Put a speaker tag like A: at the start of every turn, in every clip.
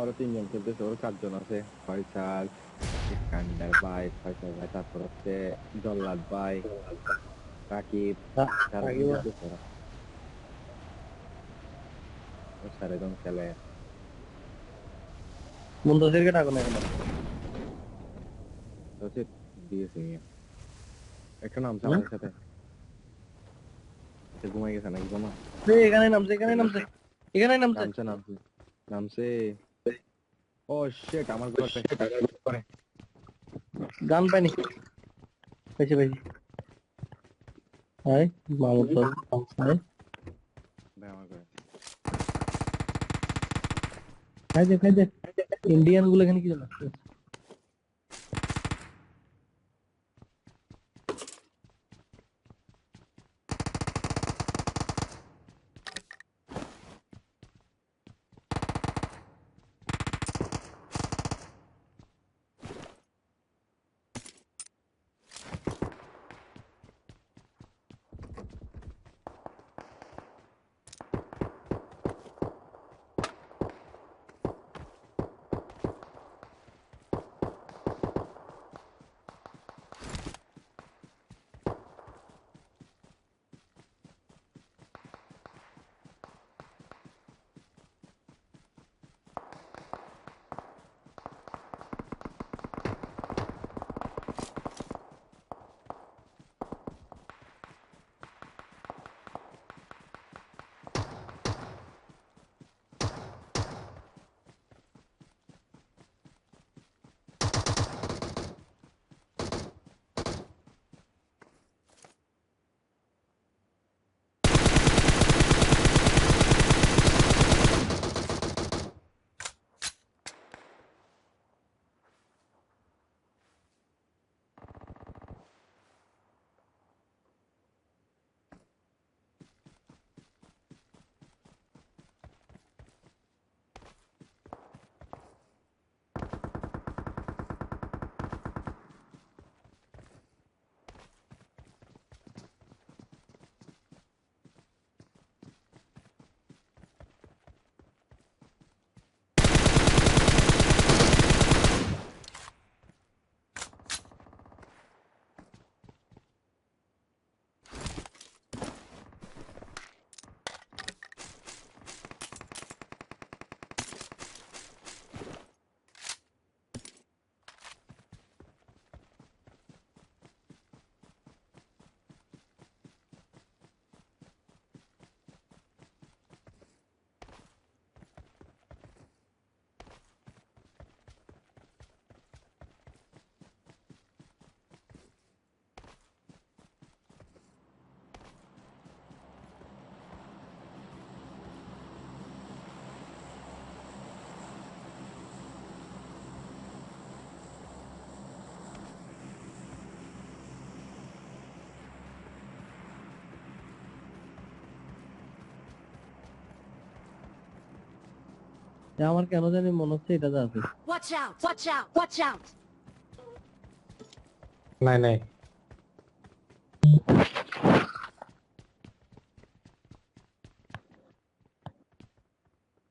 A: আরো তিনজন খেলতেছে, ওর 4 জন আছে। ফয়সাল, ইস্কান্দার ভাই, ফয়সাল ভাই, তারপর হচ্ছে জল্লাদ ভাই, রাকিব। 4 জন
B: রাকিব
A: খেলতেছে ওরা। ও 4 জন খেলে।
B: মুনতাসিরকে ডাকো না কেন?
A: তো হচ্ছে দিয়েছে নিয়ে একটা নামছে
B: হুম?
A: আমাদের সাথে। সে ঘুমাই গেছে নাকি কোনো?
B: এই এখানে নামছে, এখানে নামছে, এখানে নামছে।
A: নামছে নামছে নামছে। ও শিট, আমার ঘরে।
B: গান পাইনি, পাইছি পাইছি। হাই মামুদ ভাই, হাই।
A: ভাই আমার ঘরে।
B: হাই দেখ, হাই দেখ, ইন্ডিয়ান গুলো এখানে কি জন্য আসছে? আমার কেন জানি মনে হচ্ছে এটা যা আছে।
C: Watch out! Watch out! Watch out!
D: নাই নাই,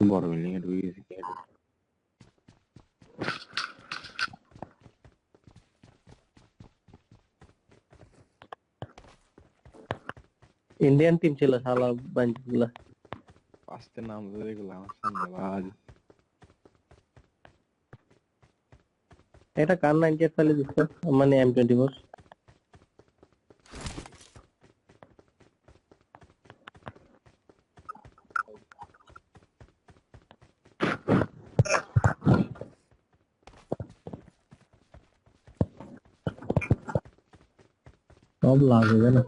A: বড় বিল্ডিং এ ঢুকে গেছি।
B: ইন্ডিয়ান টিম ছিল শালা বাঞ্চগুলা।
A: পাঁচটা নাম দেখলাম আমার সামনে বাজ।
B: এটা কার 98 ফেলে দিচ্ছে, মানে M24। সব লাগে জানো।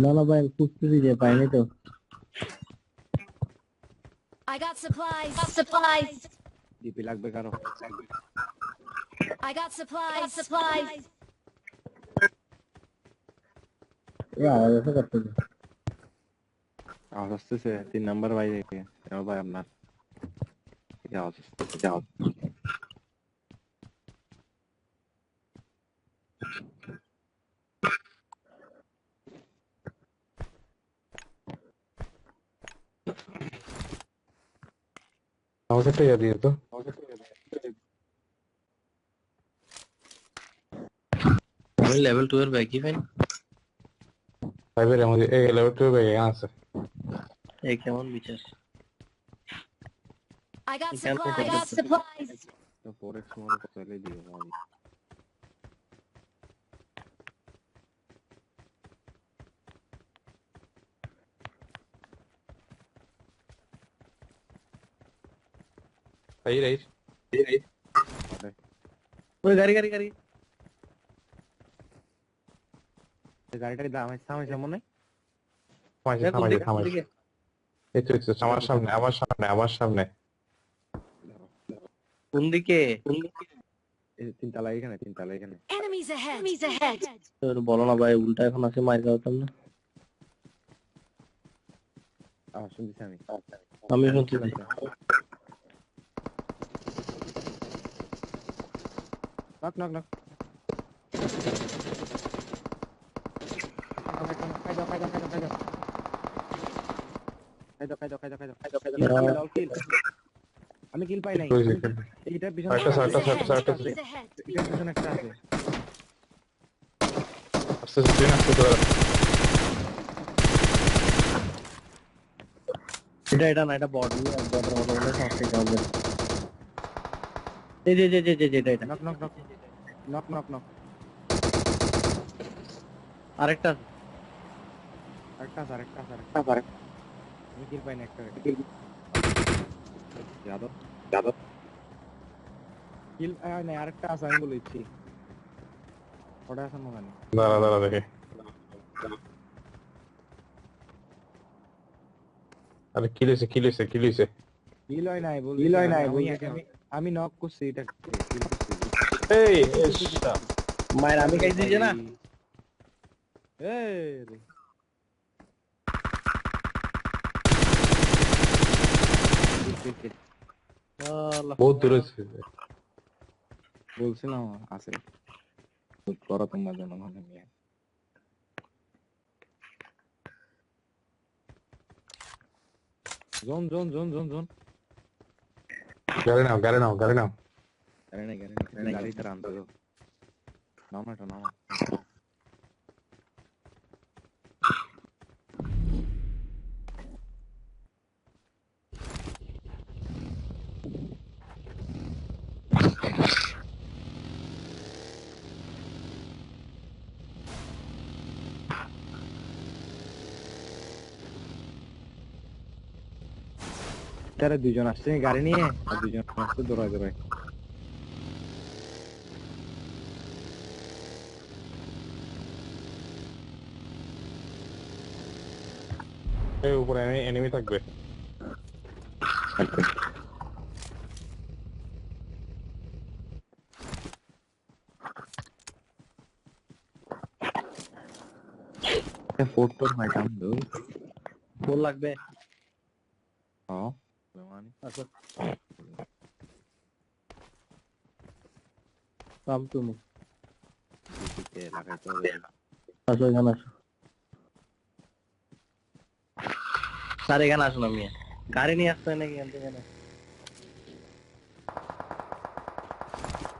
B: না না ভাই, খুঁজতেছি যে পাইনি তো।
C: I got supplies. Got supplies.
A: DP লাগবে কারো?
C: I got supplies. Got supplies.
B: এ আওয়াজ আছে করতেছে।
A: আওয়াজ আসতেছে 3 নাম্বার বাইরে। আমার ভাই আপনার এই আওয়াজ আসতেছে। যাও।
D: আমাকে তো ইয়া দিয়ে তো
B: আমি লেভেল 2 এর ব্যাগই পাই না।
D: ফাইভের আমাদের এই লেভেল 2 ব্যাগ আছে
B: এই কেমন বিচার?
C: I got
B: এখানে
C: supplies. I
B: কত
C: got supplies.
A: তো 4x মোড় চলে দিও ভাই।
D: এই রাইট
B: ওই গাড়ি গাড়ি গাড়ি
A: এই গাড়িটার দাম সামনে মনে
D: থামাইছে
B: কোন
D: থামাইছে
B: দিকে? কোন
D: থামাইছে
B: দিকে?
D: এই তো আমার সামনে আমার সামনে আমার সামনে
B: কোন দিকে?
A: এই তিনতলা এখানে
C: Enemies ahead. Enemies ahead.
B: তোর বলো না ভাই, উল্টা এখন আছে মার খাওয়াতাম না।
A: শুনতেছি আমি
B: আমি শুনছি ভাই।
A: নক নক নক আমি কিল পাই নাই এইটার পিছনে
D: সারটা
C: Enemies ahead.
A: এটার পিছনে একটা আছে
D: আস্তে আস্তে আস্তে ধর
B: এটা না, এটা বডি বডের মতো মনে সমস্যা হবে। এই যে যে যে যে যে এটা
A: knock knock knock knock knock knock
B: আরেকটা আছে।
A: আরেকটা আমি কিল পাই না একটা যাদব কিল নাই আরেকটা আছে আমি বলেছি ওটা আছে মনে নেই
D: দাঁড়া দাঁড়া দেখে আরে কিলেছে
A: কিল হয় নাই বলছি আমি নক করছি এটা কিল করছি
D: এই
B: মায়ের আমি খাই দিয়েছে না।
A: এই রে
B: আল্লাহ।
D: বহুত দূরে
A: বলছিলাম আছে করো তোমার জন্য মানে নিয়ে জোন
D: গাড়ি নাও
A: গাড়ি গাড়িটা আনতে দাও নামা তারা দুজন আসছে গাড়ি নিয়ে আর দুজন আসছে দৌড়ায়
D: এই উপরে এনিমি থাকবে
A: ফোর মাইটাম দো
B: ফোন লাগবে।
A: হ্যাঁ মানে
B: আচ্ছা কাম তুমি
A: দিতে লাগাইতে হবে
B: আসো এখানে আসো। স্যার এখানে আসুন, আমি গাড়ি নিয়ে আসতে নাকি এখানে?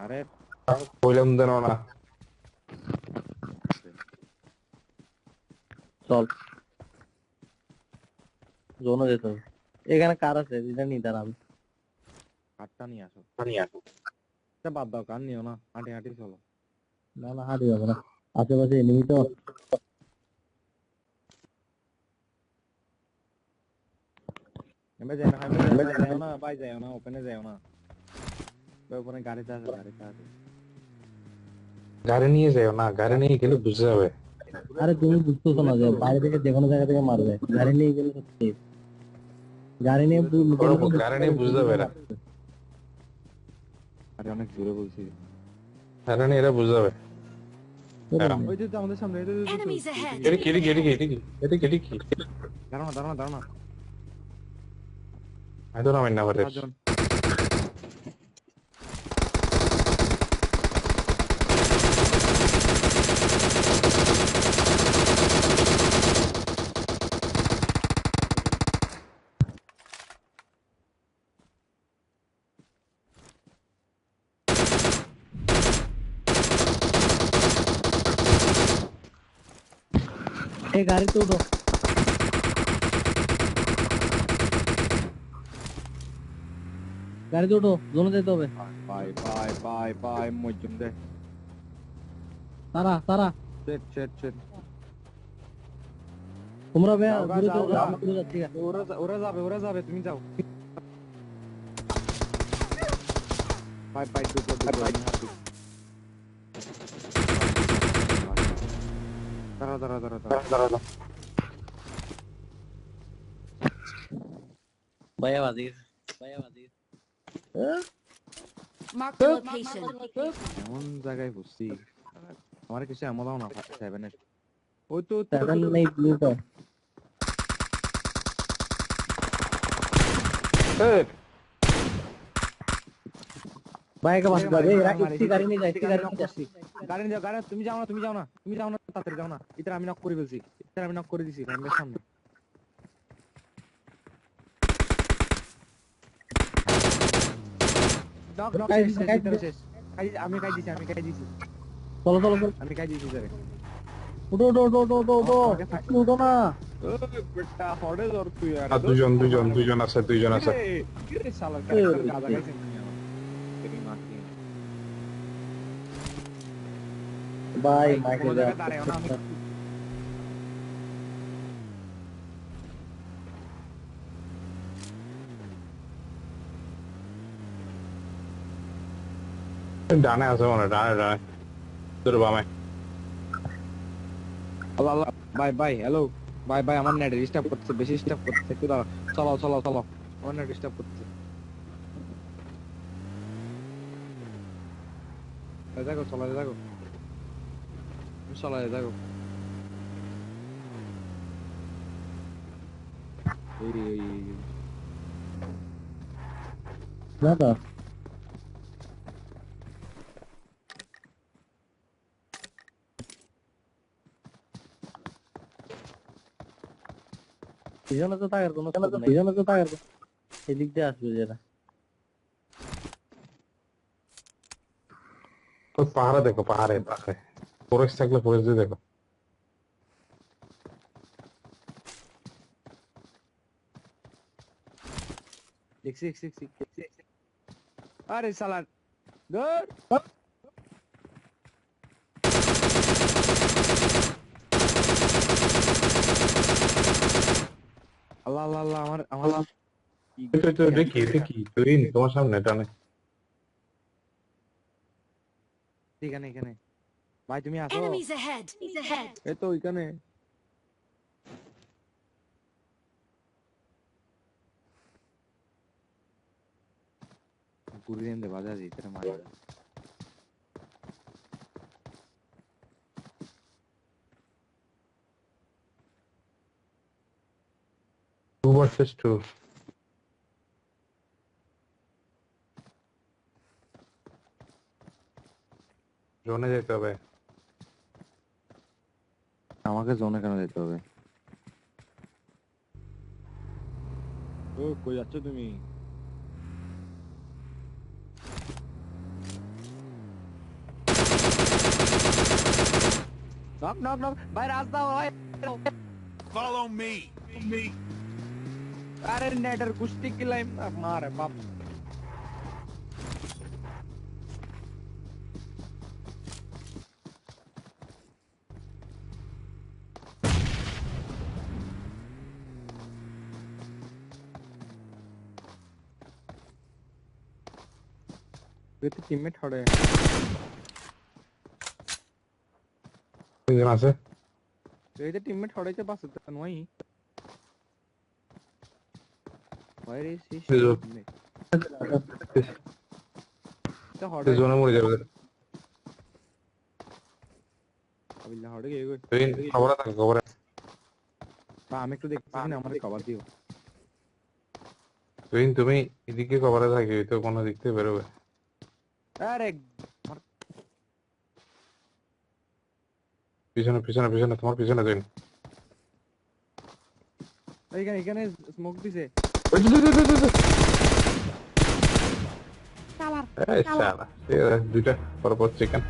A: আরে
D: বললাম দেন না
B: চল জোনে যেতে হবে। এখানে কার আছে এটা নি দাঁড়ান।
A: কারটা নিয়ে আসো এটা বাদ দাও কার নিও না হাঁটি চলো
B: না না হাঁটি হবে না, আশেপাশে এনিমি তো।
A: এমবে যাও না ভাই যাও না ওপেনে যাও না ওপেনে গাড়িতে আছে
D: গাড়ি নিয়ে যাও না গাড়ি নিয়ে গেলে বুঝে যাবে
B: আরে তুমি বুঝতেছো না যে বাইরে থেকে যে কোনো জায়গা থেকে মারবে, গাড়ি নিয়ে গেলে সত্যি গাড়ি নিয়ে
D: গাড়ি নিয়ে বুঝে যাবে এরা
A: আরে অনেক দূরে বলছি
D: গাড়ি নিয়ে এরা বুঝে যাবে
A: ওই যে আমাদের সামনে
C: Enemies ahead.
D: এটা কি
A: দাঁড়াও না
D: I don't know my number.
A: চারজন
B: এই গাড়িতে উঠো, গাড়িতে উঠো, জোনে যেতে হবে।
A: ভাই ভাই ভাই ভাই মজুম দে
B: তারা তারা
A: চেট চেট চেট
B: তোমরা
A: যাও গা,
B: দূরে
A: যাও গা।
B: আমরা দূরে যাচ্ছি গা।
A: ওরা যাবে তুমি যাও ভাই ভাই দুটো দাঁড়া দাঁড়া দাঁড়া দাঁড়া
B: ভাইয়া বাজির
C: Marked a location.
A: এমন জায়গায় বসছি আমার কিছু এমন দাও না 7 ওই তো
B: সেভেন নেই ব্লু তো
D: এই
B: বাইকে বাস যাবে একটি গাড়ি নিয়ে যায়, একটি গাড়ি নিয়ে যায়।
A: গাড়ি নিয়ে যাও গাড়ি তুমি যাও না তাড়াতাড়ি যাও না এটা আমি নক করে ফেলছি এটা আমি নক করে দিছি ফ্যামিলির সামনে নক নক শেষ আমি কাই দিছি
B: চলো চলো চলো,
A: আমি কাই দিছি স্যার
B: উঠো উঠো উঠো উঠো উঠো উঠো আপনি উঠো না।
A: ও বেটা হড়ে জোর তুই আর
D: আর দুজন আছে
A: কিরে শালা ক্যারেক্টার গাদা গাইছিস তেরি মাকি
B: ভাই মাইকে
A: কোনো
B: যা
A: জায়গায় দাঁড়াও না আমি
D: ডানে আছে মনে হয়, ডানে তোর বামে।
A: আল্লাহ আল্লাহ বাই হ্যালো বাই আমার নেট ডিস্টার্ব করছে বেশি ডিস্টার্ব করছে একটু দাঁড়াও চালাও আমার নেট ডিস্টার্ব করছে দেখো চলাই দেখো এই
B: না তো পিছনে তো থাকার কোনো এদিক দিয়ে আসবে যেটা
D: তো পাহাড়ে দেখো, পাহাড়ে ফরেস্ট থাকলে ফরেস্ট দিয়ে দেখো।
A: দেখছি আরে শালা ধর আল্লাহ আমার
D: তো দেখি তুই তোমার সামনে ডানে।
A: এখানে ভাই তুমি আসো
C: Enemies ahead.
A: এই তো ওইখানে ঘুরে দেন দে বাজা জি তেরে মারি
D: 2 versus 2। জোনে যেতে হবে।
A: আমাকে জোনে কেন যেতে হবে ও কই যাচ্ছ তুমি নক ভাই রাস্তা ভাই
E: Follow me.
A: আরে নেটের কুস্তি কিলাই মারে বাপ তুই টিমমেট হড়ে
D: দুজন আছে।
A: এই যে টিমমেট হড়েছে বাস তো নয় Where is he? তো হড়ে
D: জোনে মরে যাবে।
A: আবিল্লা হড়ে গিয়ে গই
D: তুই খবরে থাক, খবরে।
A: বা আমি একটু দেখতেছি না আমারে কভার দিও
D: তুমি এদিকে খবরে থাকি, তো কোনো দিক থেকে বেরোবে।
A: আরে
D: পিছনে তোমার পিছনে তুই।
A: এখানে স্মোক দিছে
D: এই শালা, দুইটা পরপর চিকেন।